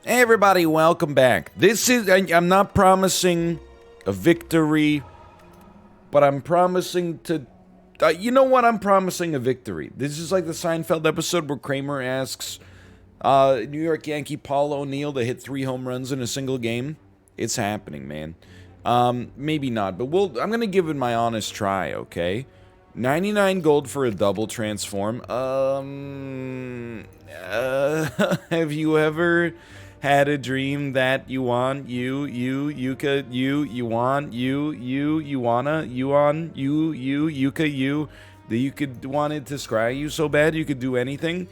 Hey everybody, welcome back. I'm not promising a victory, but I'm promising to, you know what, I'm promising a victory. This is like the Seinfeld episode where Kramer asks New York Yankee Paul O'Neill to hit 3 home runs in a single game. It's happening, man. Maybe not, but I'm gonna give it my honest try, okay? 99 gold for a double transform. Have you ever had a dream that you want, you wanna, that you could wanted to scry you so bad you could do anything?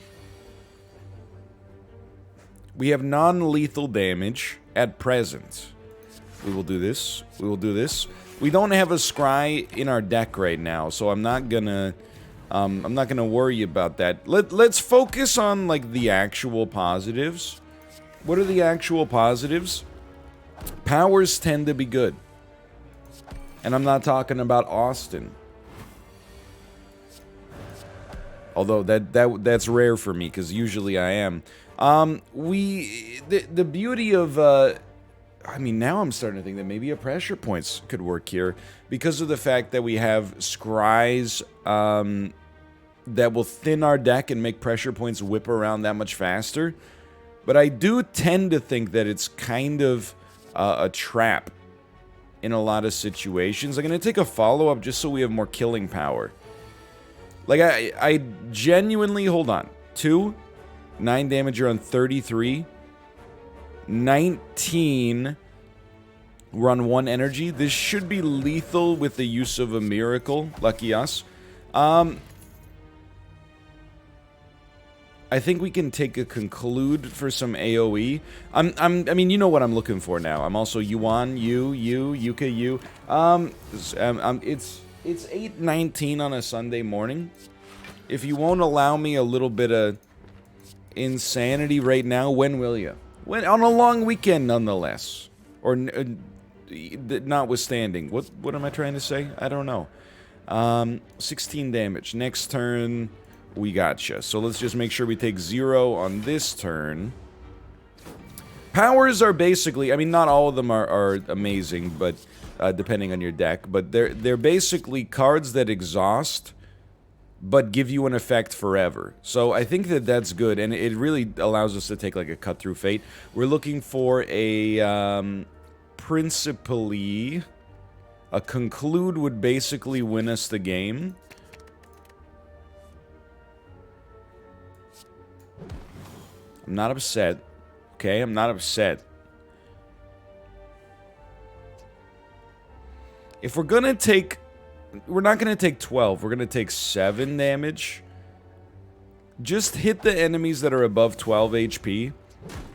We have non-lethal damage at present. We will do this. We will do this. We don't have a scry in our deck right now, so I'm not gonna worry about that. Let's focus on like the actual positives. What are the actual positives? Powers tend to be good. And I'm not talking about Austin. Although that's rare for me, because usually I am. The beauty of, I mean, now I'm starting to think that maybe a pressure points could work here, because of the fact that we have scries, that will thin our deck and make pressure points whip around that much faster. But I do tend to think that it's kind of a trap in a lot of situations. I'm going to take a follow-up just so we have more killing power. Like, I genuinely... Hold on. 2, 9 damage, you're on 33. 19, we're on 1 energy. This should be lethal with the use of a miracle. Lucky us. I think we can take a conclude for some AoE. I mean, you know what I'm looking for now. I'm also Yuan, Yuka, you. It's 8:19 on a Sunday morning. If you won't allow me a little bit of insanity right now, when will you? When, on a long weekend, nonetheless. Or notwithstanding. What am I trying to say? I don't know. 16 damage. Next turn... We gotcha. So let's just make sure we take 0 on this turn. Powers are basically, I mean, not all of them are amazing, but depending on your deck, but they're basically cards that exhaust, but give you an effect forever. So I think that that's good, and it really allows us to take like a cut through fate. We're looking for a principally a conclude would basically win us the game. I'm not upset, okay? I'm not upset. If we're gonna take... We're not gonna take 12, we're gonna take 7 damage. Just hit the enemies that are above 12 HP.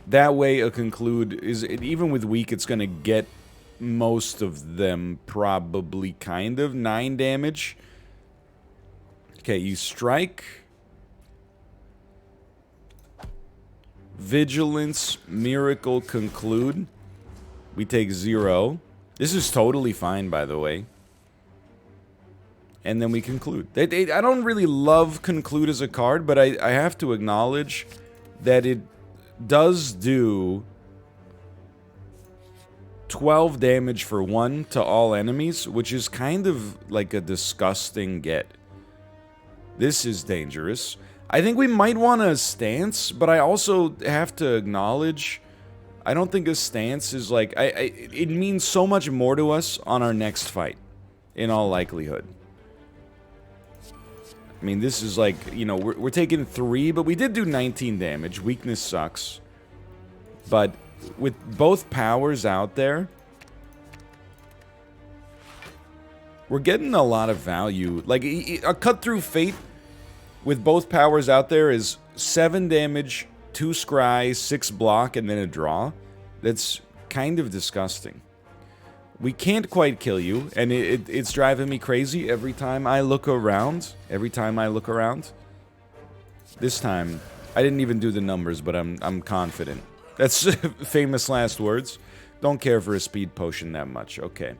That way a conclude is... Even with weak, it's gonna get most of them, probably, kind of. 9 damage. Okay, you strike... Vigilance, Miracle, Conclude. We take 0. This is totally fine, by the way. And then we conclude. I don't really love Conclude as a card, but I have to acknowledge that it does do 12 damage for 1 to all enemies, which is kind of like a disgusting get. This is dangerous. I think we might want a stance, but I also have to acknowledge, I don't think a stance is like... it means so much more to us on our next fight, in all likelihood. I mean, this is like, you know, we're taking 3, but we did do 19 damage. Weakness sucks. But with both powers out there, we're getting a lot of value. Like, a cut through fate... With both powers out there is 7 damage, 2 scry, 6 block, and then a draw. That's kind of disgusting. We can't quite kill you, and it's driving me crazy every time I look around. Every time I look around. This time, I didn't even do the numbers, but I'm confident. That's famous last words. Don't care for a speed potion that much. Okay.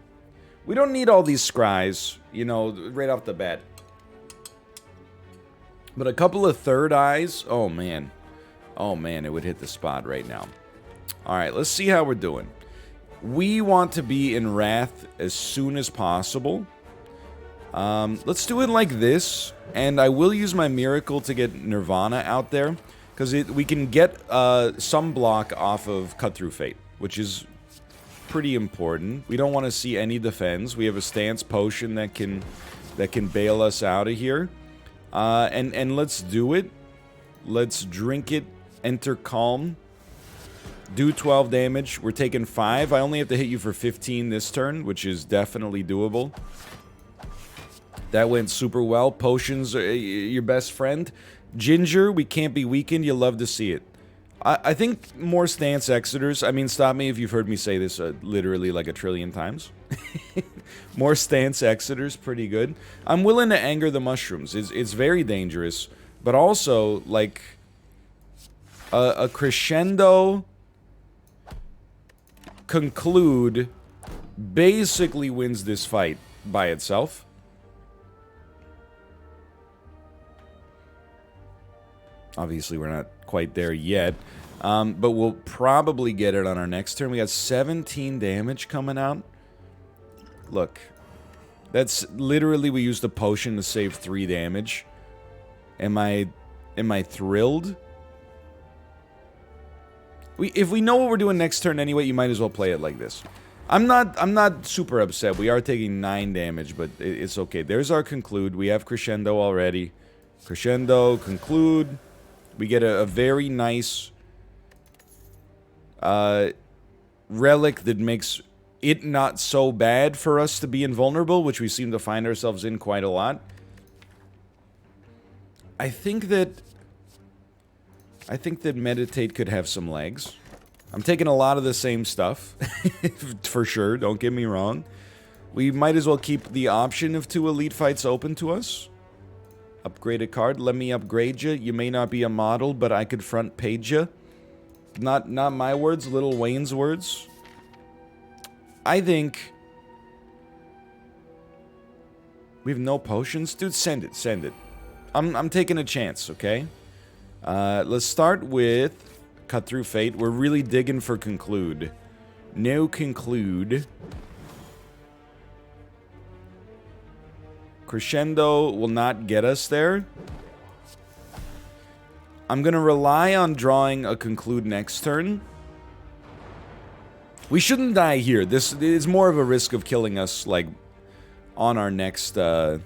We don't need all these scries, you know, right off the bat. But a couple of third eyes, oh man. Oh man, it would hit the spot right now. Alright, let's see how we're doing. We want to be in Wrath as soon as possible. Let's do it like this. And I will use my Miracle to get Nirvana out there. Because we can get some block off of Cut Through Fate. Which is pretty important. We don't want to see any defense. We have a Stance Potion that can bail us out of here. And let's do it. Let's drink it. Enter Calm. Do 12 damage. We're taking 5. I only have to hit you for 15 this turn, which is definitely doable. That went super well. Potions are your best friend. Ginger, we can't be weakened. You'll love to see it. I think more Stance Exeters. I mean, stop me if you've heard me say this literally like a trillion times. More Stance Exeters, pretty good. I'm willing to anger the mushrooms. It's very dangerous. But also, like, a crescendo conclude basically wins this fight by itself. Obviously, we're not quite there yet, but we'll probably get it on our next turn. We got 17 damage coming out. Look, that's literally we used a potion to save 3 damage. Am I thrilled? If we know what we're doing next turn anyway, you might as well play it like this. I'm not super upset. We are taking 9 damage, but it's okay. There's our conclude. We have crescendo already. Crescendo, conclude. We get a very nice relic that makes it not so bad for us to be invulnerable, which we seem to find ourselves in quite a lot. I think that Meditate could have some legs. I'm taking a lot of the same stuff, for sure, don't get me wrong. We might as well keep the option of 2 elite fights open to us. Upgrade a card, let me upgrade you. You may not be a model, but I could front page you. Not my words, Lil Wayne's words. I think... We have no potions? Dude, send it, send it. I'm taking a chance, okay? Let's start with Cut Through Fate. We're really digging for conclude. No conclude. Crescendo will not get us there. I'm gonna rely on drawing a conclude next turn. We shouldn't die here. This is more of a risk of killing us, like, on our next, like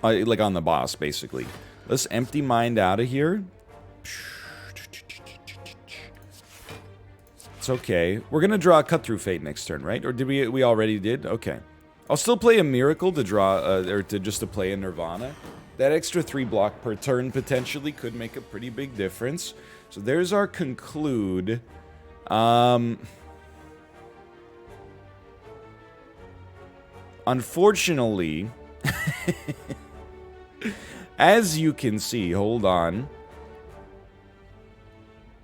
on the boss, basically. Let's empty mind out of here. It's okay. We're gonna draw a Cut Through Fate next turn, right? Or did we already did? Okay. I'll still play a Miracle to draw, or just to play a Nirvana. That extra 3 block per turn potentially could make a pretty big difference. So there's our conclude. Unfortunately, as you can see, hold on.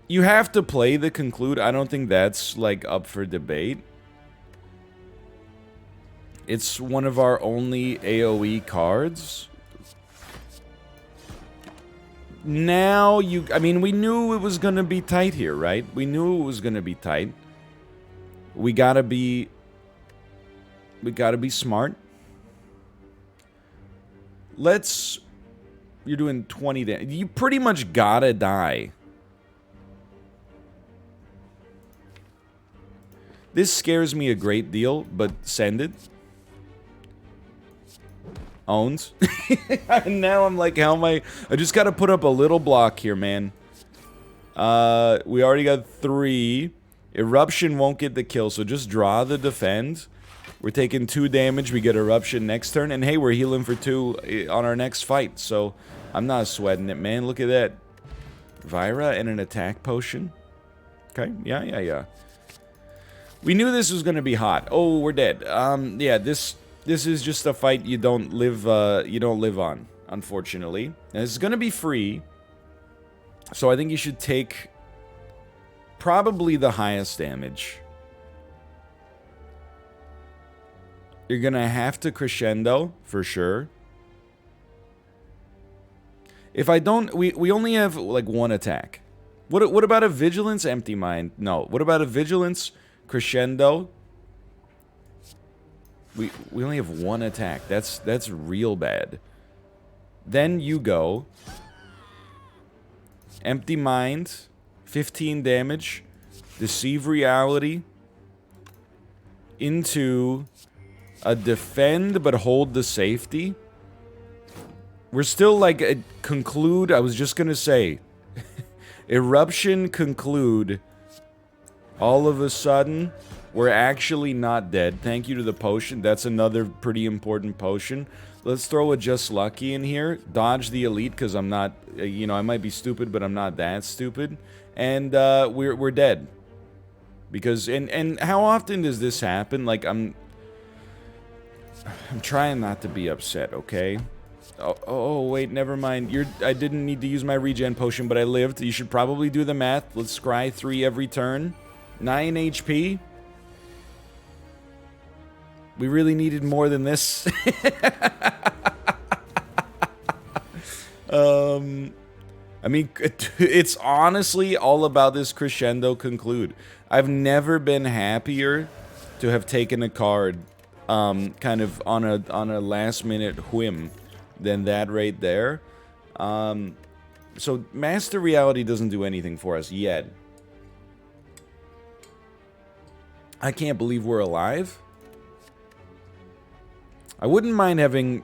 You have to play the conclude. I don't think that's, like, up for debate. It's one of our only AoE cards. Now I mean, we knew it was gonna be tight here, right? We knew it was gonna be tight. We gotta be smart. You're doing 20 damage. You pretty much gotta die. This scares me a great deal, but send it. Owns. And now I'm like, how am I just gotta put up a little block here, man. We already got 3. Eruption won't get the kill, so just draw the defend. We're taking 2 damage, we get Eruption next turn, and hey, we're healing for 2 on our next fight, so I'm not sweating it, man. Look at that. Vira and an attack potion. Okay, yeah. We knew this was gonna be hot. Oh, we're dead. Yeah, this is just a fight you don't live on, unfortunately. And it's gonna be free, so I think you should take probably the highest damage. You're gonna have to crescendo, for sure. If I don't... We only have, like, 1 attack. What about a Vigilance Empty Mind? No. What about a Vigilance Crescendo? We only have one attack. That's real bad. Then you go Empty Mind, 15 damage, Deceive Reality, into a Defend but hold the safety. We're still like a Conclude. I was just gonna say Eruption, Conclude. All of a sudden, we're actually not dead. Thank you to the potion. That's another pretty important potion. Let's throw a Just Lucky in here. Dodge the Elite, because I'm not, you know, I might be stupid, but I'm not that stupid. And we're dead. Because, and how often does this happen? Like, I'm trying not to be upset, okay? Oh, wait, never mind. I didn't need to use my regen potion, but I lived. You should probably do the math. Let's scry 3 every turn. 9 HP. We really needed more than this. I mean, it's honestly all about this Crescendo Conclude. I've never been happier to have taken a card kind of on a last-minute whim than that right there. So Master Reality doesn't do anything for us yet. I can't believe we're alive. I wouldn't mind having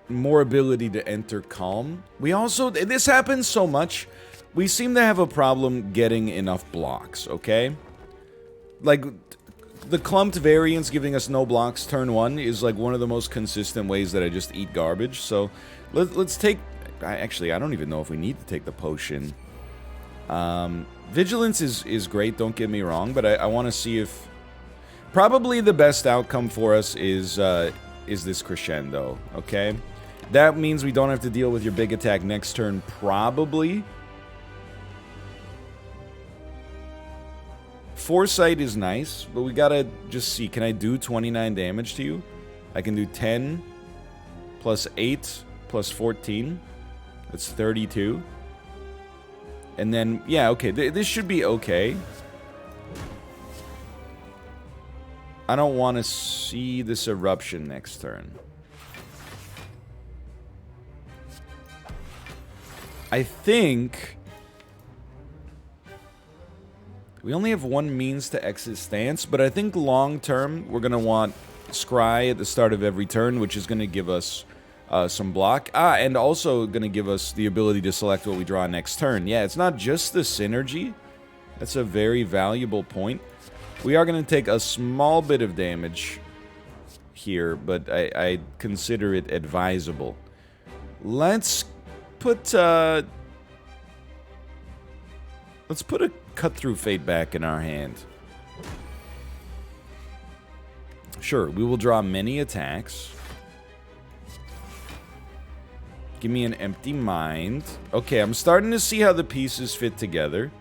more ability to enter Calm. We also, this happens so much, we seem to have a problem getting enough blocks, okay? Like, the clumped variance giving us no blocks turn 1 is like one of the most consistent ways that I just eat garbage. So let's take, actually I don't even know if we need to take the potion. Vigilance is great, don't get me wrong, but I want to see if, probably the best outcome for us is this Crescendo, okay? That means we don't have to deal with your big attack next turn, probably. Foresight is nice, but we gotta just see. Can I do 29 damage to you? I can do 10 plus 8 plus 14. That's 32. And then, yeah, okay. This should be okay. I don't want to see this Eruption next turn. I think we only have one means to exit stance, but I think long term we're going to want Scry at the start of every turn, which is going to give us some block. And also going to give us the ability to select what we draw next turn. Yeah, it's not just the synergy. That's a very valuable point. We are going to take a small bit of damage here, but I consider it advisable. Let's put a Cut-Through Fate back in our hand. Sure, we will draw many attacks. Give me an Empty Mind. Okay, I'm starting to see how the pieces fit together.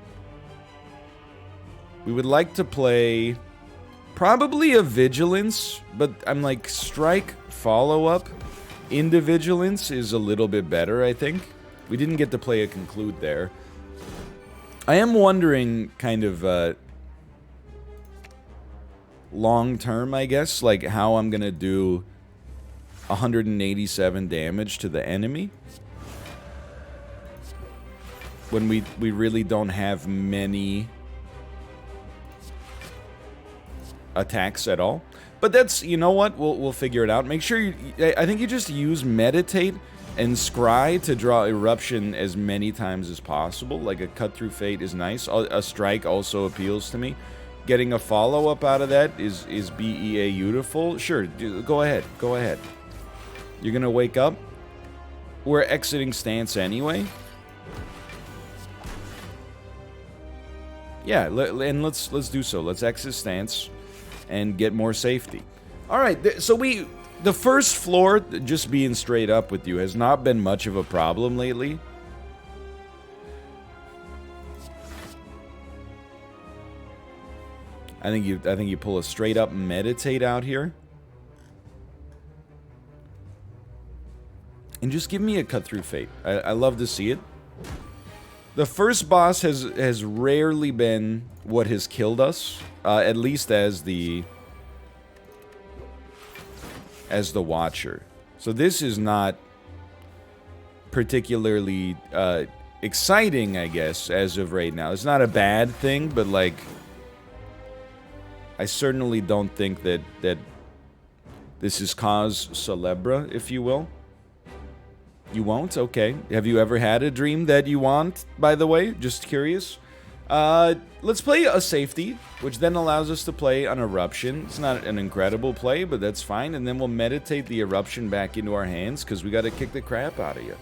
We would like to play probably a Vigilance, but I'm like, Strike follow-up into Vigilance is a little bit better, I think. We didn't get to play a Conclude there. I am wondering, kind of, long-term, I guess, like how I'm gonna do 187 damage to the enemy. When we really don't have many attacks at all. But that's, you know what, we'll figure it out. Make sure you, I think you just use Meditate and Scry to draw Eruption as many times as possible. Like a Cut-Through Fate is nice. A Strike also appeals to me. Getting a follow-up out of that is BEA beautiful. Sure, go ahead, go ahead. You're gonna wake up. We're exiting stance anyway. Yeah, and let's do so. Let's exit stance and get more safety. All right, so the first floor, just being straight up with you, has not been much of a problem lately. I think you pull a straight up Meditate out here. And just give me a Cut-Through Fate. I love to see it. The first boss has rarely been what has killed us, at least as the Watcher. So this is not particularly exciting, I guess, as of right now. It's not a bad thing, but like, I certainly don't think that this is cause célèbre, if you will. You won't? Okay. Have you ever had a dream that you want, by the way? Just curious. Let's play a safety, which then allows us to play an eruption. It's not an incredible play, but that's fine. And then we'll meditate the eruption back into our hands, because we got to kick the crap out of you.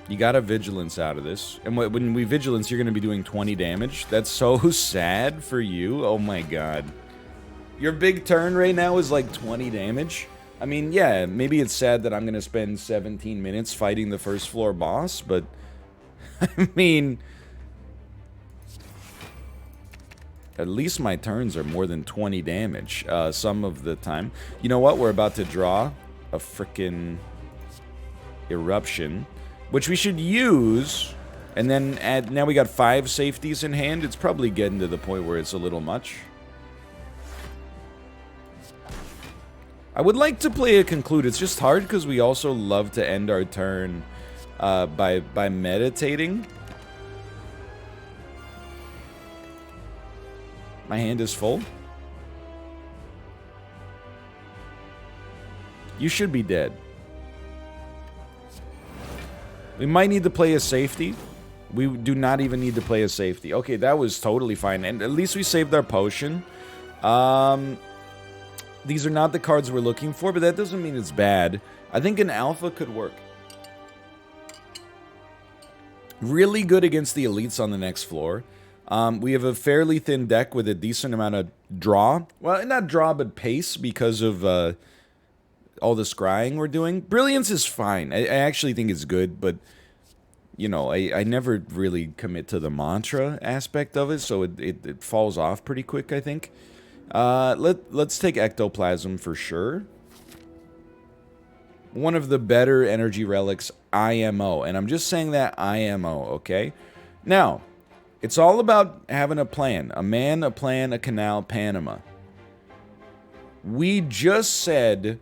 You got a vigilance out of this. And when we vigilance, you're going to be doing 20 damage. That's so sad for you. Oh my god. Your big turn right now is like 20 damage. I mean, yeah, maybe it's sad that I'm going to spend 17 minutes fighting the first floor boss, but I mean, at least my turns are more than 20 damage some of the time. You know what? We're about to draw a frickin' eruption, which we should use, and then add. Now we got 5 safeties in hand. It's probably getting to the point where it's a little much. I would like to play a conclude. It's just hard because we also love to end our turn by meditating. My hand is full. You should be dead. We might need to play a safety. We do not even need to play a safety. Okay, that was totally fine. And at least we saved our potion. These are not the cards we're looking for, but that doesn't mean it's bad. I think an alpha could work. Really good against the elites on the next floor. We have a fairly thin deck with a decent amount of draw. Well, not draw, but pace because of all the scrying we're doing. Brilliance is fine. I actually think it's good, but, you know, I never really commit to the mantra aspect of it, so it falls off pretty quick, I think. Let's take ectoplasm for sure. One of the better energy relics, IMO. And I'm just saying that IMO, okay? Now, it's all about having a plan. A man, a plan, a canal, Panama. We just said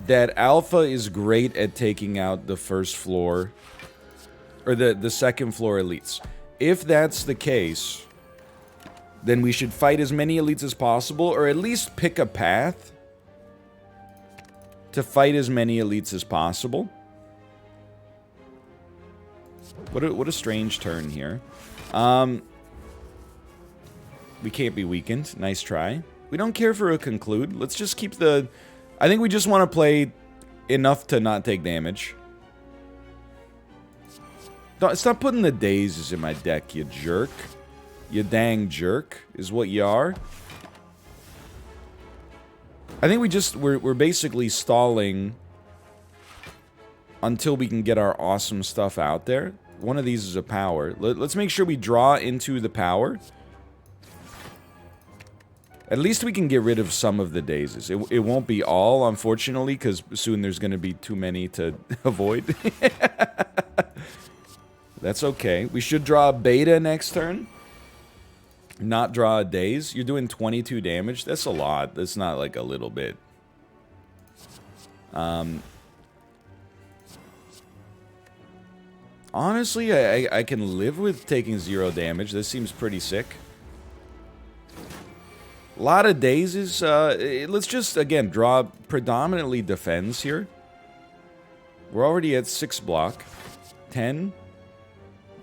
that Alpha is great at taking out the first floor, or the second floor elites. If that's the case, then we should fight as many elites as possible, or at least pick a path to fight as many elites as possible. What a strange turn here. We can't be weakened. Nice try. We don't care for a conclude. Let's just keep the... I think we just want to play enough to not take damage. Stop putting the dazes in my deck, you jerk. You dang jerk, is what you are. I think we're basically stalling until we can get our awesome stuff out there. One of these is a power. Let's make sure we draw into the power. At least we can get rid of some of the dazes. It won't be all, unfortunately, because soon there's going to be too many to avoid. That's okay. We should draw a beta next turn. Not draw a daze. You're doing 22 damage. That's a lot. That's not like a little bit. Honestly, I can live with taking 0 damage. This seems pretty sick. A lot of dazes. Let's just, again, draw predominantly defense here. We're already at 6 block. 10.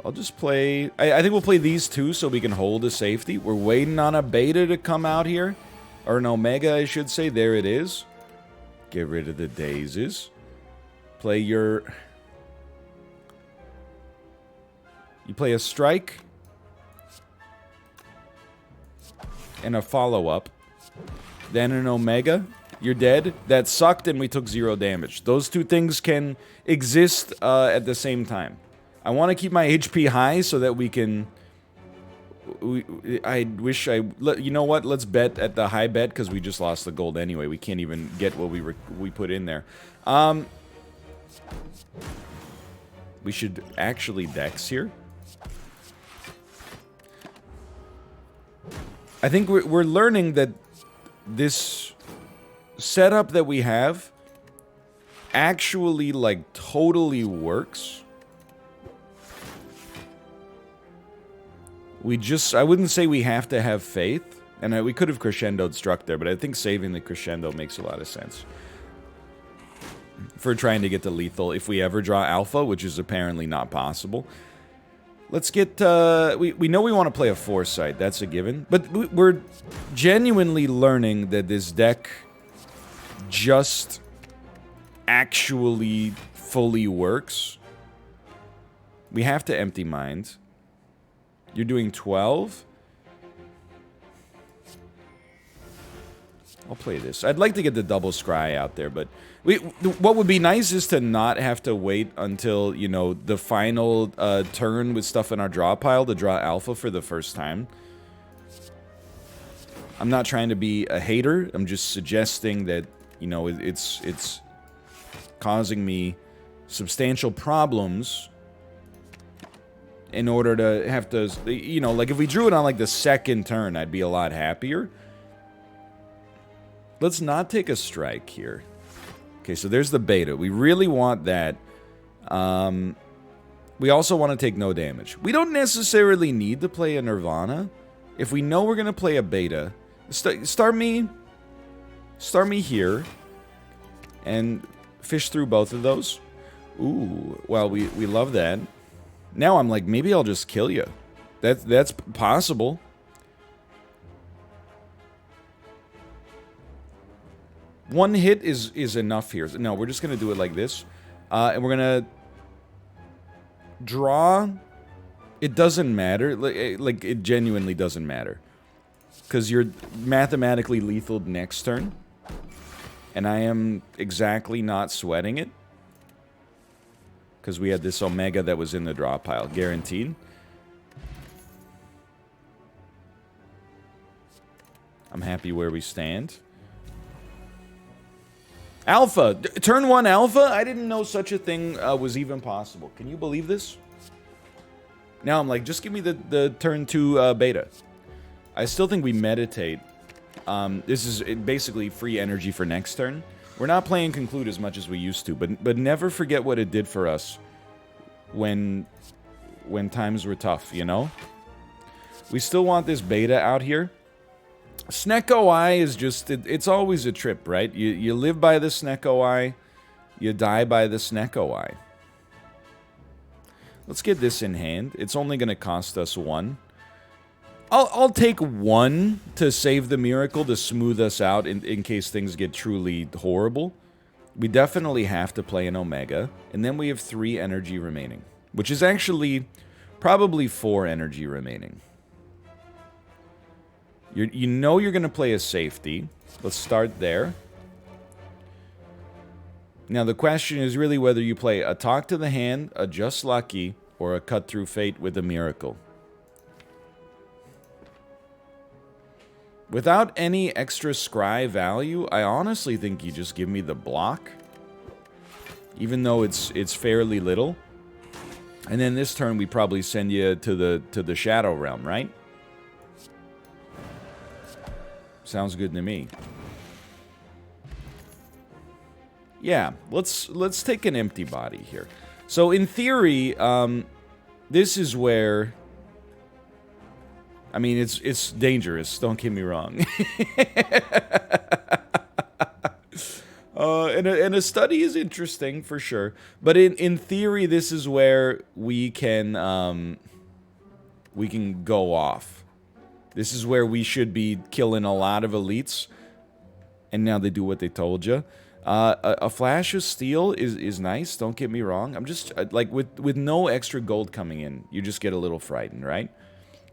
I'll just play... I think we'll play these two so we can hold a safety. We're waiting on a beta to come out here. Or an omega, I should say. There it is. Get rid of the dazes. Play your... You play a strike. And a follow-up. Then an omega. You're dead. That sucked and we took 0 damage. Those two things can exist at the same time. I want to keep my HP high so that we can I wish you know what? Let's bet at the high bet because we just lost the gold anyway. We can't even get what we put in there. We should actually dex here. I think we're learning that this setup that we have actually, like, totally works. I wouldn't say we have to have faith, and we could have crescendoed struck there, but I think saving the crescendo makes a lot of sense. For trying to get to lethal, if we ever draw alpha, which is apparently not possible. Let's get, we know we want to play a foresight, that's a given. But we're genuinely learning that this deck just actually fully works. We have to empty mind. You're doing 12? I'll play this. I'd like to get the double scry out there, but what would be nice is to not have to wait until, you know, the final turn with stuff in our draw pile to draw alpha for the first time. I'm not trying to be a hater. I'm just suggesting that, you know, it's causing me substantial problems in order to have to, you know, like if we drew it on like the second turn, I'd be a lot happier. Let's not take a strike here. Okay, so there's the beta. We really want that. We also want to take no damage. We don't necessarily need to play a Nirvana. If we know we're going to play a beta, start me here and fish through both of those. Ooh, well, we love that. Now I'm like, maybe I'll just kill you. That's possible. One hit is enough here. No, we're just going to do it like this. And we're going to draw. It doesn't matter. Like, it genuinely doesn't matter. Because you're mathematically lethal next turn. And I am exactly not sweating it. Because we had this Omega that was in the draw pile. Guaranteed. I'm happy where we stand. Alpha! Turn 1 Alpha? I didn't know such a thing was even possible. Can you believe this? Now I'm like, just give me the turn 2 Beta. I still think we meditate. This is basically free energy for next turn. We're not playing Conclude as much as we used to, but never forget what it did for us when times were tough, you know? We still want this Beta out here. Snecko Eye is just, it's always a trip, right? You live by the Snecko Eye, you die by the Snecko Eye. Let's get this in hand. It's only going to cost us 1. I'll take 1 to save the miracle, to smooth us out in case things get truly horrible. We definitely have to play an Omega, and then we have 3 energy remaining, which is actually probably 4 energy remaining. You know you're going to play a safety. Let's start there. Now the question is really whether you play a Talk to the Hand, a Just Lucky, or a Cut Through Fate with a Miracle. Without any extra scry value, I honestly think you just give me the block. Even though it's fairly little. And then this turn we probably send you to the Shadow Realm, right? Sounds good to me. Yeah, let's take an empty body here. So in theory, this is where, I mean, it's dangerous, don't get me wrong. And a study is interesting for sure, but in theory, this is where we can go off. This is where we should be killing a lot of elites, and now they do what they told you. A flash of steel is nice, don't get me wrong. I'm just, like, with no extra gold coming in, you just get a little frightened, right?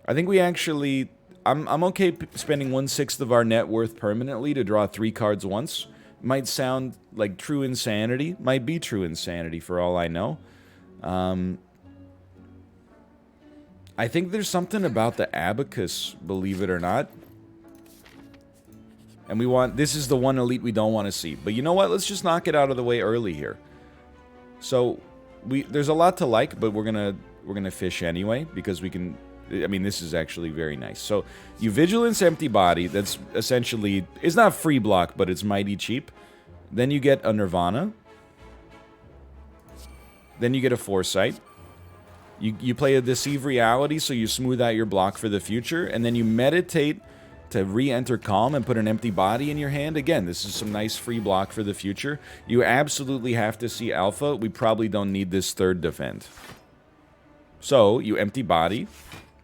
I think we actually, I'm okay spending 1/6 of our net worth permanently to draw 3 cards once. Might sound like true insanity, might be true insanity for all I know. I think there's something about the abacus, believe it or not. And we want... This is the one elite we don't want to see. But you know what? Let's just knock it out of the way early here. So, there's a lot to like, but we're gonna fish anyway, because we can... I mean, this is actually very nice. So, you Vigilance Empty Body, that's essentially... It's not free block, but it's mighty cheap. Then you get a Nirvana. Then you get a Foresight. You play a Deceive Reality, so you smooth out your block for the future. And then you meditate to re-enter Calm and put an Empty Body in your hand. Again, this is some nice free block for the future. You absolutely have to see Alpha. We probably don't need this third defend. So, you Empty Body,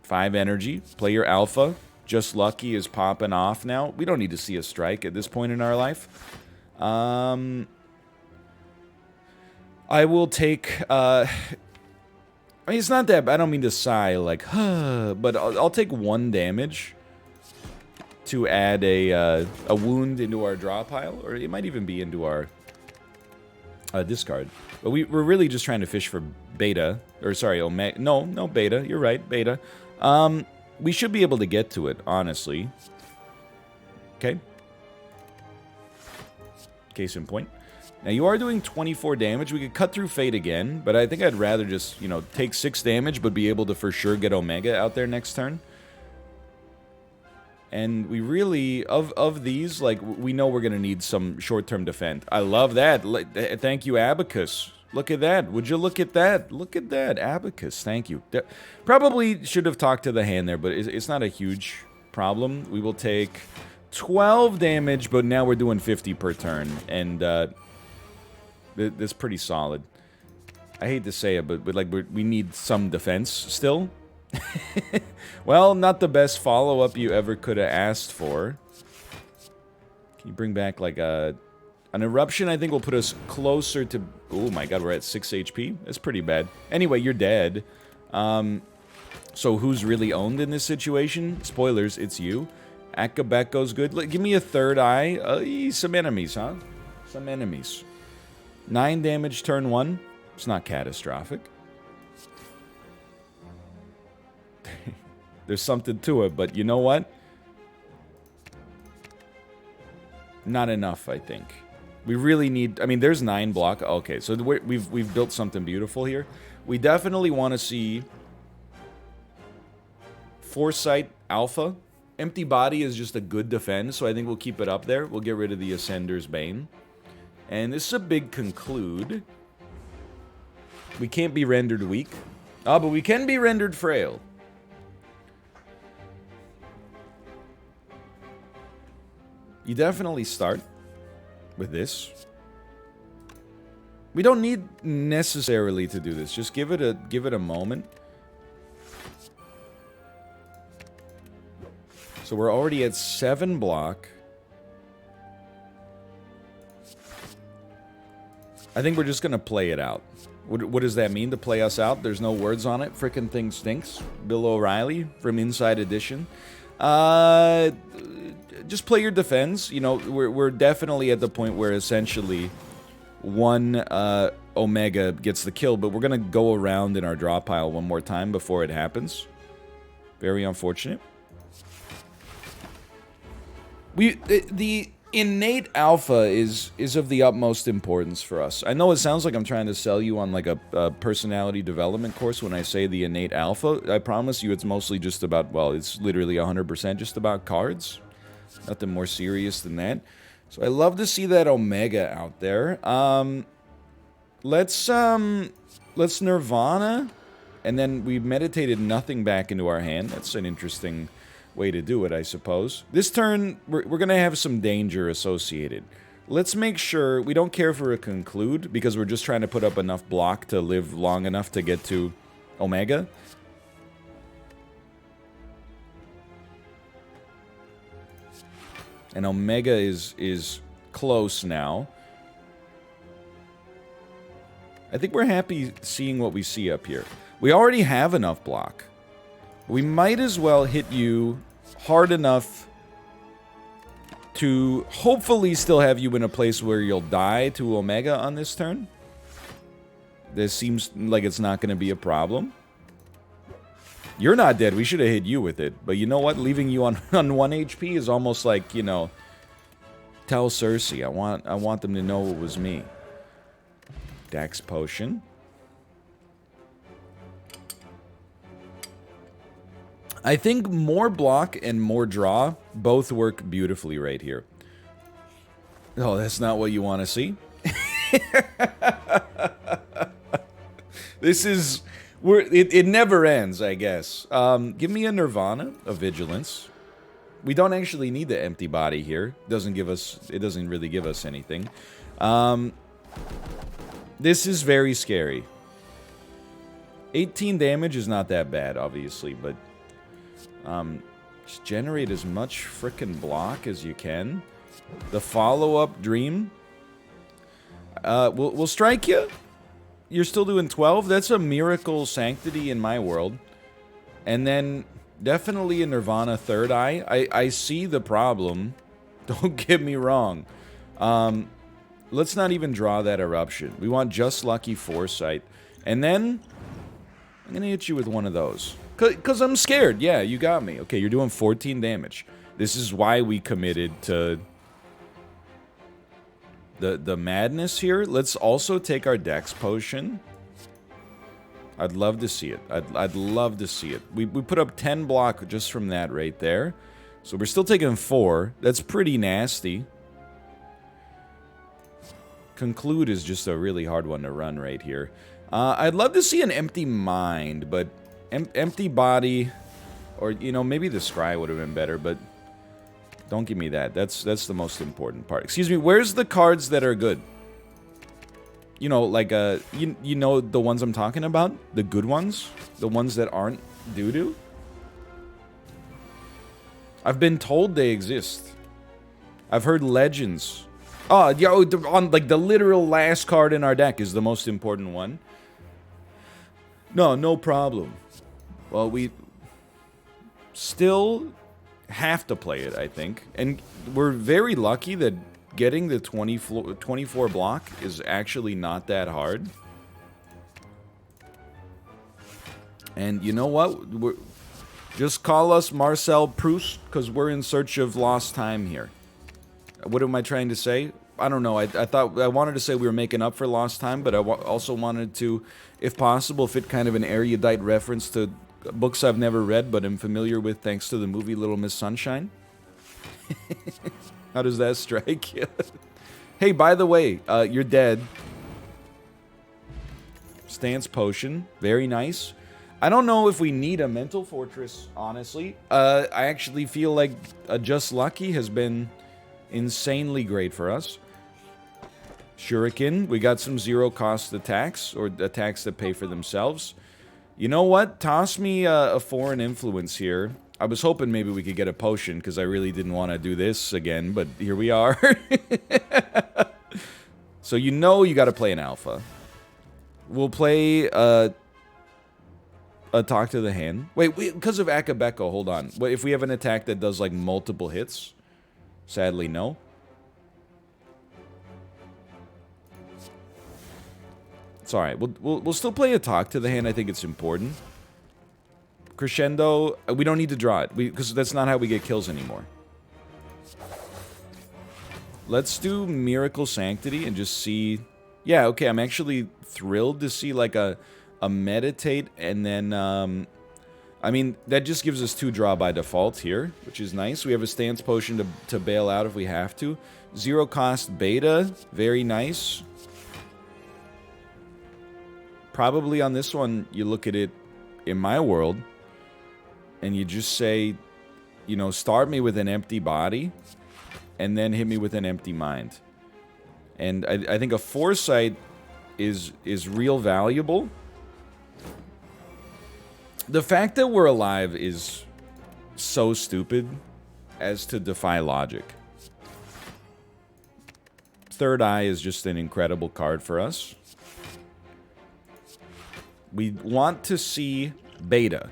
5 energy, play your Alpha. Just Lucky is popping off now. We don't need to see a strike at this point in our life. I will take... I mean, it's not that... I don't mean to sigh, like, huh, but I'll take 1 damage to add a wound into our draw pile, or it might even be into our discard. But we're really just trying to fish for beta, or sorry, omega. No, beta. You're right, beta. We should be able to get to it, honestly. Okay. Case in point. Now, you are doing 24 damage. We could cut through Fate again, but I think I'd rather just, you know, take 6 damage, but be able to for sure get Omega out there next turn. And we really, of these, like, we know we're going to need some short-term defense. I love that. Thank you, Abacus. Look at that. Would you look at that? Look at that. Abacus. Thank you. Probably should have talked to the hand there, but it's not a huge problem. We will take 12 damage, but now we're doing 50 per turn. And that's pretty solid. I hate to say it, but like we need some defense still. Well, not the best follow-up you ever could have asked for. Can you bring back, like, an eruption? I think will put us closer to... Oh my god, we're at 6 HP? That's pretty bad. Anyway, you're dead. So who's really owned in this situation? Spoilers, it's you. Akabekko's good. Give me a third eye. Some enemies, huh? Some enemies. 9 damage turn 1. It's not catastrophic. There's something to it, but you know what? Not enough, I think. We really need... I mean, there's 9 block. Okay, so we've built something beautiful here. We definitely want to see Foresight Alpha. Empty Body is just a good defense, so I think we'll keep it up there. We'll get rid of the Ascender's Bane. And this is a big conclude. We can't be rendered weak. Oh, but we can be rendered frail. You definitely start with this. We don't need necessarily to do this. Just give it a moment. So we're already at 7 block. I think we're just gonna play it out. What does that mean, to play us out? There's no words on it. Frickin' thing stinks. Bill O'Reilly from Inside Edition. Just play your defense. You know, we're definitely at the point where essentially one Omega gets the kill, but we're gonna go around in our draw pile one more time before it happens. Very unfortunate. The innate alpha is of the utmost importance for us. I know it sounds like I'm trying to sell you on like a personality development course when I say the innate alpha. I promise you it's mostly just about, well, it's literally 100% just about cards. Nothing more serious than that. So I love to see that Omega out there. Let's Nirvana, and then we meditated nothing back into our hand. That's an interesting way to do it, I suppose. This turn, we're going to have some danger associated. Let's make sure we don't care for a conclude, because we're just trying to put up enough block to live long enough to get to Omega. And Omega is close now. I think we're happy seeing what we see up here. We already have enough block. We might as well hit you hard enough to hopefully still have you in a place where you'll die to Omega on this turn. This seems like it's not going to be a problem. You're not dead. We should have hit you with it. But you know what? Leaving you on 1 HP is almost like, you know, tell Cersei. I want them to know it was me. Dex potion. I think more block and more draw both work beautifully right here. Oh, that's not what you want to see? This is... It never ends, I guess. Give me a Nirvana, a Vigilance. We don't actually need the empty body here. It doesn't really give us anything. This is very scary. 18 damage is not that bad, obviously, but... just generate as much frickin' block as you can. The follow-up Dream. We'll strike you. You're still doing 12. That's a Miracle Sanctity in my world. And then definitely a Nirvana Third Eye. I see the problem. Don't get me wrong. Let's not even draw that Eruption. We want just Lucky Foresight. And then I'm going to hit you with one of those. Because I'm scared. Yeah, you got me. Okay, you're doing 14 damage. This is why we committed to the madness here. Let's also take our Dex Potion. I'd love to see it. I'd love to see it. We put up 10 block just from that right there. So we're still taking 4. That's pretty nasty. Conclude is just a really hard one to run right here. I'd love to see an Empty Mind, but... empty body, or, you know, maybe the Scry would have been better, but don't give me that. That's the most important part. Excuse me, where's the cards that are good? You know, like, you know the ones I'm talking about? The good ones? The ones that aren't doo-doo? I've been told they exist. I've heard legends. Oh, yeah, on, like, the literal last card in our deck is the most important one. No problem. Well, we still have to play it, I think. And we're very lucky that getting the 24 block is actually not that hard. And you know what? Just call us Marcel Proust, because we're in search of lost time here. What am I trying to say? I don't know. I thought I wanted to say we were making up for lost time, but I also wanted to, if possible, fit kind of an erudite reference to books I've never read but am familiar with thanks to the movie Little Miss Sunshine. How does that strike you? Hey, by the way, you're dead. Stance Potion. Very nice. I don't know if we need a Mental Fortress, honestly. I actually feel like a Just Lucky has been insanely great for us. Shuriken. We got some zero-cost attacks, or attacks that pay for themselves. You know what? Toss me a foreign influence here. I was hoping maybe we could get a potion, because I really didn't want to do this again, but here we are. So you know you got to play an alpha. We'll play a Talk to the Hand. Wait, because of Akabeko, hold on. Wait, if we have an attack that does, like, multiple hits? Sadly, no. It's alright. We'll still play a Talk to the Hand. I think it's important. Crescendo, we don't need to draw it, because that's not how we get kills anymore. Let's do Miracle Sanctity and just see... Yeah, okay, I'm actually thrilled to see, like, a Meditate, and then, I mean, that just gives us 2 draw by default here, which is nice. We have a Stance Potion to bail out if we have to. Zero cost Beta, very nice. Probably on this one, you look at it in my world, and you just say, you know, start me with an empty body, and then hit me with an empty mind. And I think a Foresight is real valuable. The fact that we're alive is so stupid as to defy logic. Third Eye is just an incredible card for us. We want to see Beta.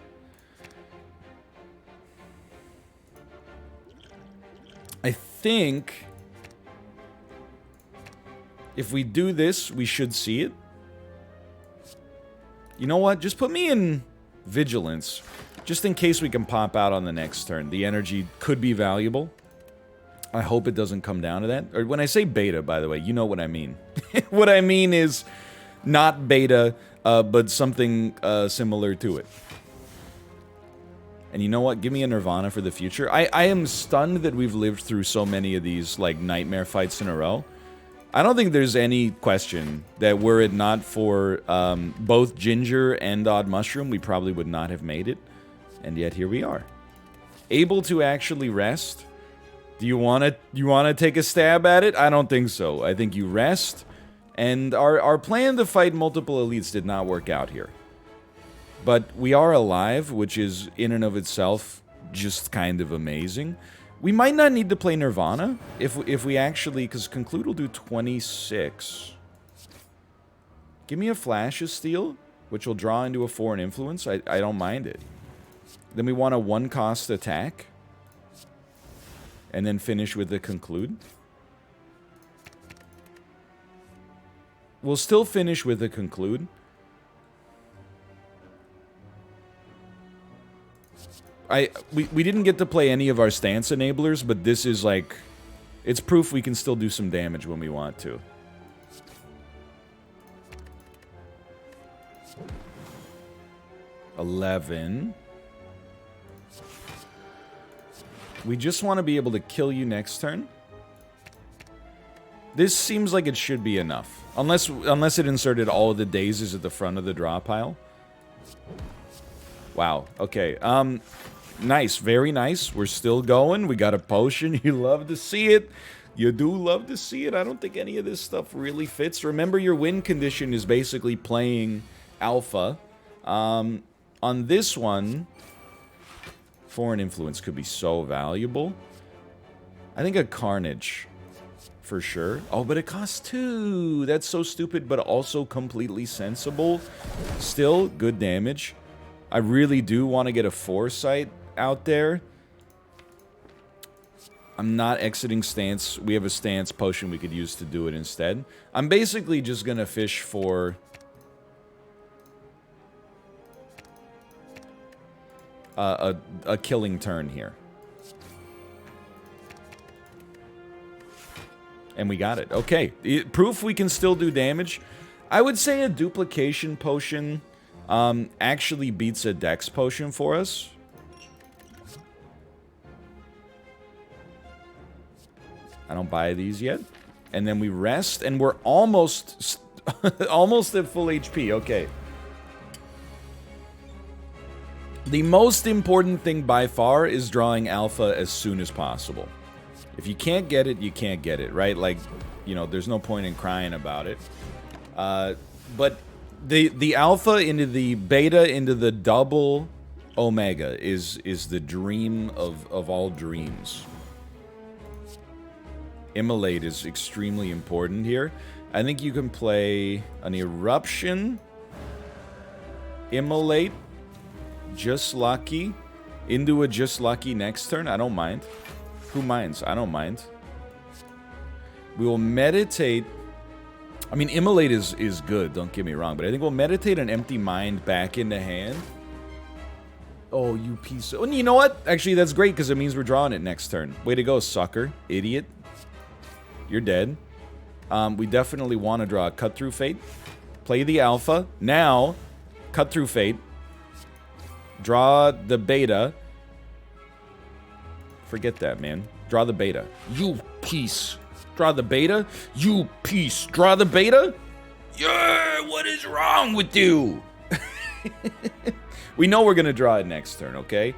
I think if we do this, we should see it. You know what? Just put me in Vigilance. Just in case we can pop out on the next turn. The energy could be valuable. I hope it doesn't come down to that. Or when I say beta, by the way, you know what I mean. What I mean is not beta, but something similar to it. And you know what? Give me a Nirvana for the future. I am stunned that we've lived through so many of these, like, nightmare fights in a row. I don't think there's any question that were it not for both Ginger and Odd Mushroom, we probably would not have made it. And yet here we are. Able to actually rest. Do you want to take a stab at it? I don't think so. I think you rest. And our plan to fight multiple elites did not work out here. But we are alive, which is in and of itself just kind of amazing. We might not need to play Nirvana if we actually, because Conclude will do 26. Give me a Flash of Steel, which will draw into a Foreign Influence. I don't mind it. Then we want a 1-cost attack. And then finish with the Conclude. We'll still finish with the Conclude. We didn't get to play any of our stance enablers, but this is like... It's proof we can still do some damage when we want to. $11. We just want to be able to kill you next turn. This seems like it should be enough. Unless it inserted all of the daisies at the front of the draw pile. Wow. Okay. Nice. Very nice. We're still going. We got a potion. You love to see it. You do love to see it. I don't think any of this stuff really fits. Remember, your win condition is basically playing Alpha. On this one, Foreign Influence could be so valuable. I think a Carnage, for sure. Oh, but it costs 2. That's so stupid, but also completely sensible. Still, good damage. I really do want to get a Foresight out there. I'm not exiting stance. We have a stance potion we could use to do it instead. I'm basically just going to fish for... a killing turn here. And we got it. Okay. Proof we can still do damage. I would say a duplication potion actually beats a dex potion for us. I don't buy these yet. And then we rest, and we're almost almost at full HP. Okay. The most important thing by far is drawing Alpha as soon as possible. If you can't get it, you can't get it, right? Like, you know, there's no point in crying about it. But the Alpha into the Beta into the double Omega is the dream of all dreams. Immolate is extremely important here. I think you can play an Eruption, Immolate, Just Lucky, into a Just Lucky next turn. I don't mind. Who minds? I don't mind. We will meditate. I mean, Immolate is good, don't get me wrong, but I think we'll meditate an Empty Mind back into hand. Oh, you piece of... You know what? Actually, that's great, because it means we're drawing it next turn. Way to go, sucker. Idiot. You're dead. We definitely want to draw a Cut Through Fate. Play the Alpha. Now, Cut Through Fate. Draw the Beta. Forget that, man. Draw the Beta. You piece. Draw the Beta. You piece. Draw the Beta. Yeah, what is wrong with you? We know we're gonna draw it next turn, okay?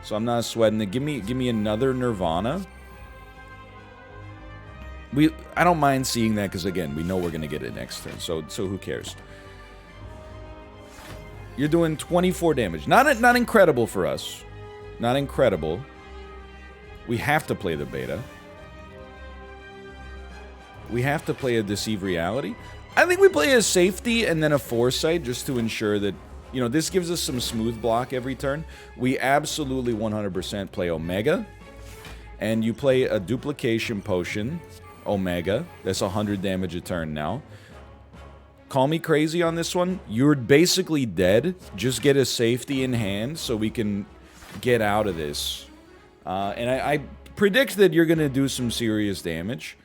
So I'm not sweating it. Give me another Nirvana. I don't mind seeing that because again, we know we're gonna get it next turn. So who cares? You're doing 24 damage. Not incredible for us. Not incredible. We have to play the Beta. We have to play a Deceive Reality. I think we play a Safety and then a Foresight just to ensure that, you know, this gives us some smooth block every turn. We absolutely 100% play Omega. And you play a Duplication Potion, Omega. That's 100 damage a turn now. Call me crazy on this one. You're basically dead. Just get a safety in hand so we can get out of this. And I predict that you're going to do some serious damage.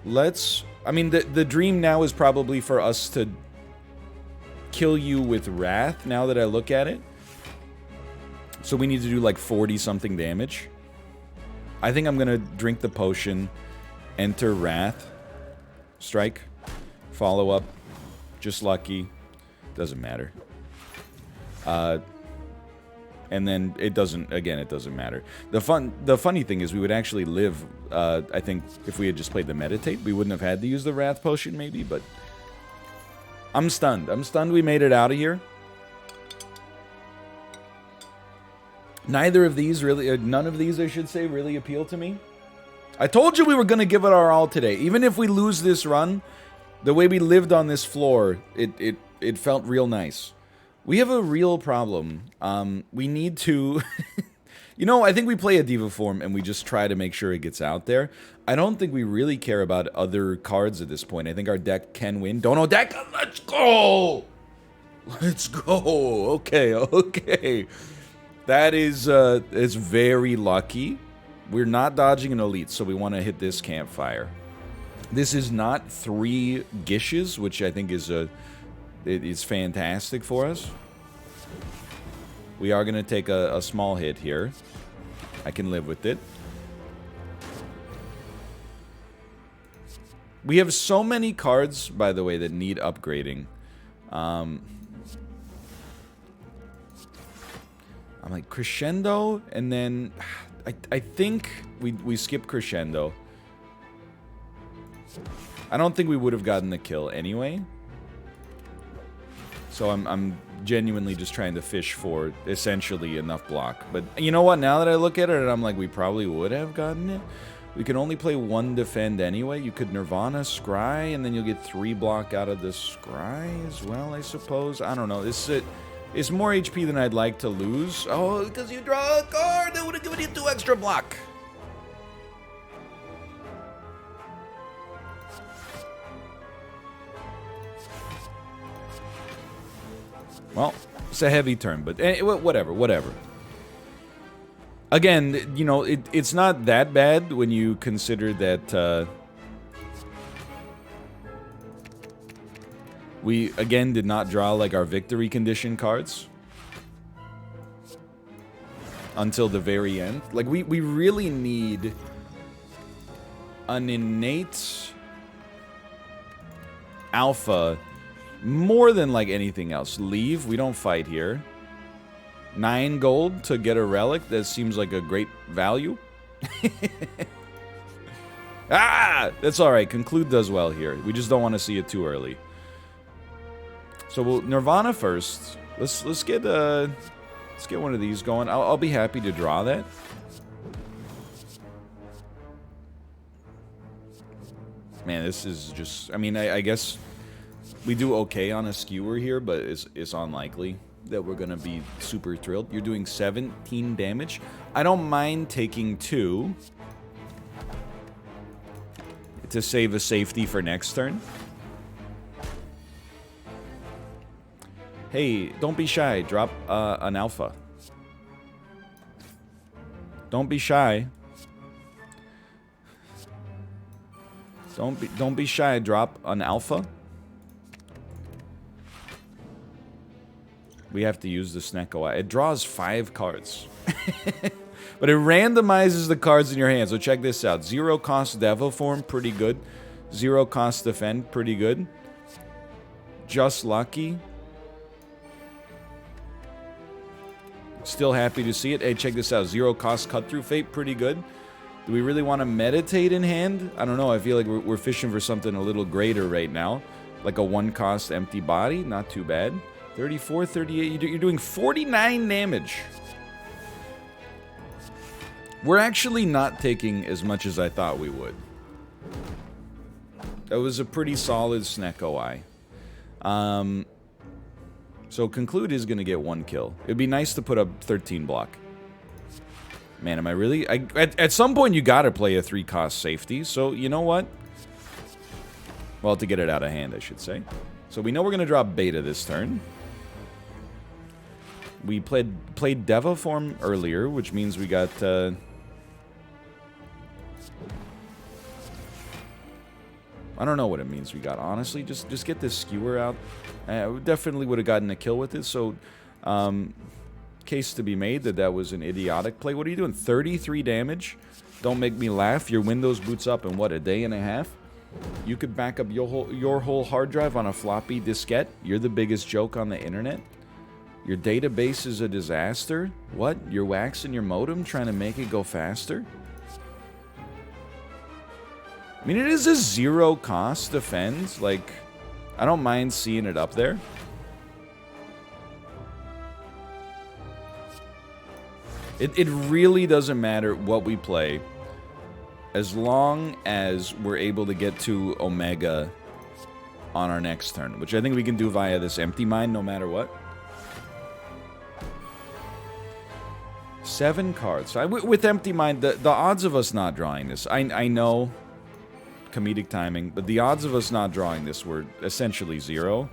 I mean, the dream now is probably for us to kill you with Wrath, now that I look at it. So we need to do like 40-something damage. I think I'm going to drink the potion, enter Wrath, strike, follow up, just lucky, doesn't matter. And then it doesn't matter. The funny thing is we would actually live, I think, if we had just played the Meditate. We wouldn't have had to use the Wrath Potion, maybe, but... I'm stunned. I'm stunned we made it out of here. Neither of these really, none of these, I should say, really appeal to me. I told you we were going to give it our all today. Even if we lose this run, the way we lived on this floor, it felt real nice. We have a real problem. We need to... You know, I think we play a Diva form and we just try to make sure it gets out there. I don't think we really care about other cards at this point. I think our deck can win. Dono deck, let's go! Let's go! Okay, okay. That is very lucky. We're not dodging an elite, so we want to hit this campfire. This is not 3 Gishes, which I think is it's fantastic for us. We are going to take a small hit here. I can live with it. We have so many cards, by the way, that need upgrading. I'm like Crescendo, and then I think we skip Crescendo. I don't think we would have gotten the kill anyway. So I'm genuinely just trying to fish for essentially enough block. But you know what? Now that I look at it, I'm like, we probably would have gotten it. We can only play 1 defend anyway. You could Nirvana, Scry, and then you'll get 3 block out of the Scry as well, I suppose. I don't know. It's more HP than I'd like to lose. Oh, because you draw a card that would have given you 2 extra block. Well, it's a heavy turn, but whatever. Again, you know, it's not that bad when you consider that we, again, did not draw, like, our victory condition cards until the very end. Like, we really need an innate alpha more than, like, anything else. Leave. We don't fight here. 9 gold to get a relic. That seems like a great value. Ah! That's alright. Conclude does well here. We just don't want to see it too early. So we'll Nirvana first. Let's get one of these going. I'll be happy to draw that. Man, this is just... I mean, I guess... We do okay on a skewer here, but it's unlikely that we're going to be super thrilled. You're doing 17 damage. I don't mind taking 2 to save a safety for next turn. Hey, don't be shy. Drop an alpha. Don't be shy. Don't be shy. Drop an alpha. We have to use the Snecko. It draws 5 cards. But it randomizes the cards in your hand. So check this out. 0 cost Devil Form, pretty good. 0 cost Defend, pretty good. Just lucky. Still happy to see it. Hey, check this out. 0 cost Cut Through Fate, pretty good. Do we really want to meditate in hand? I don't know. I feel like we're fishing for something a little greater right now. Like a 1 cost Empty Body. Not too bad. 34, 38, you're doing 49 damage. We're actually not taking as much as I thought we would. That was a pretty solid Snecko Eye. So Conclude is going to get 1 kill. It'd be nice to put up 13 block. Man, am I really... At some point, you gotta play a 3-cost safety, so you know what? Well, to get it out of hand, I should say. So we know we're going to drop beta this turn. We played Deva form earlier, which means we got... I don't know what it means we got, honestly. Just get this skewer out. We definitely would have gotten a kill with it, so... case to be made that was an idiotic play. What are you doing? 33 damage? Don't make me laugh. Your Windows boots up in, what, a day and a half? You could back up your whole hard drive on a floppy diskette? You're the biggest joke on the internet? Your database is a disaster? What? You're waxing your modem trying to make it go faster? I mean, it is a zero-cost defense. Like, I don't mind seeing it up there. It really doesn't matter what we play, as long as we're able to get to Omega on our next turn, which I think we can do via this Empty Mind no matter what. 7 cards. With Empty Mind, the odds of us not drawing this, I know, comedic timing, but the odds of us not drawing this were essentially 0.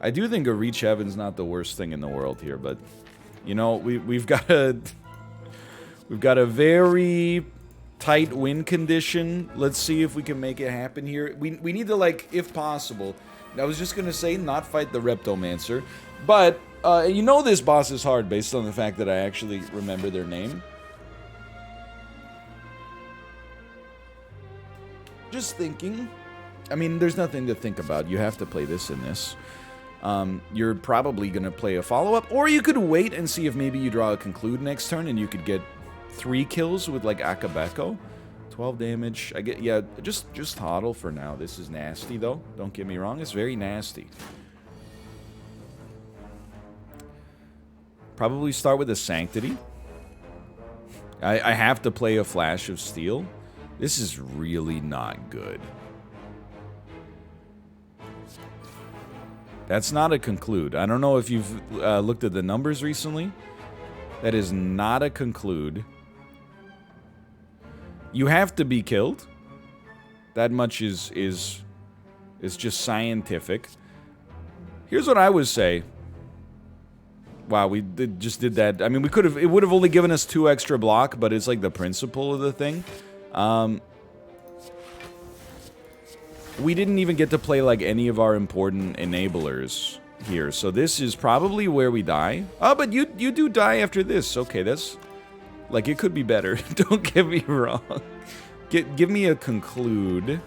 I do think a Reach Heaven's not the worst thing in the world here, but you know, we've got a very tight win condition. Let's see if we can make it happen here. We need to, like, if possible. I was just gonna say not fight the Reptomancer, but you know this boss is hard based on the fact that I actually remember their name. Just thinking. I mean, there's nothing to think about. You have to play this in this. You're probably going to play a follow-up, or you could wait and see if maybe you draw a conclude next turn and you could get 3 kills with, like, Akabeko. 12 damage. I get, yeah, just hodl for now. This is nasty, though. Don't get me wrong. It's very nasty. Probably start with a Sanctity. I have to play a Flash of Steel. This is really not good. That's not a conclude. I don't know if you've looked at the numbers recently. That is not a conclude. You have to be killed. That much is just scientific. Here's what I would say. Wow, we just did that. I mean, we could have. It would have only given us 2 extra block, but it's like the principle of the thing. We didn't even get to play, like, any of our important enablers here. So this is probably where we die. Oh, but you do die after this. Okay, that's... Like, it could be better. Don't get me wrong. Give me a conclude.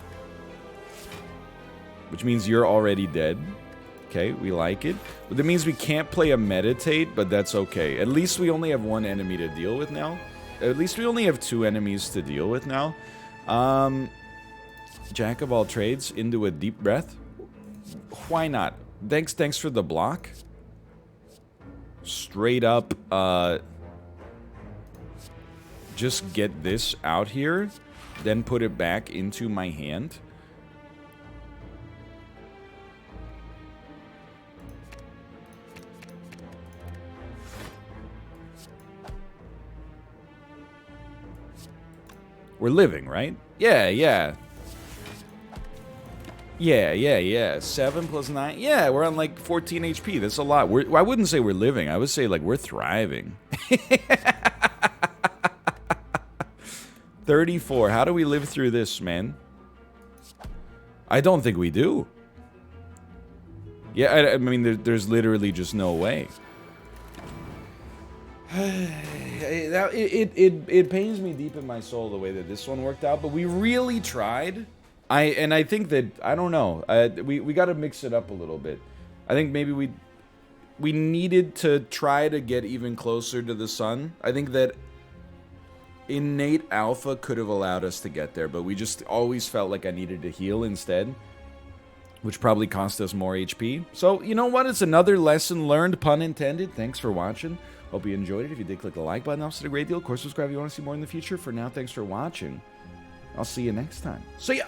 Which means you're already dead. Okay, we like it. But that means we can't play a meditate, but that's okay. At least we only have 1 enemy to deal with now. At least we only have 2 enemies to deal with now. Jack of all trades into a deep breath. Why not? Thanks for the block. Straight up, just get this out here, then put it back into my hand. We're living, right? Yeah. Yeah. 7 plus 9. Yeah, we're on like 14 HP. That's a lot. I wouldn't say we're living. I would say, like, we're thriving. 34. How do we live through this, man? I don't think we do. Yeah, I mean, there's literally just no way. It pains me deep in my soul the way that this one worked out, but we really tried. I think that, I don't know, we got to mix it up a little bit. I think maybe we needed to try to get even closer to the sun. I think that innate alpha could have allowed us to get there, but we just always felt like I needed to heal instead, which probably cost us more HP. So, you know what? It's another lesson learned, pun intended. Thanks for watching. Hope you enjoyed it. If you did, click the like button. Helps it a great deal. Of course, subscribe if you want to see more in the future. For now, thanks for watching. I'll see you next time. See ya!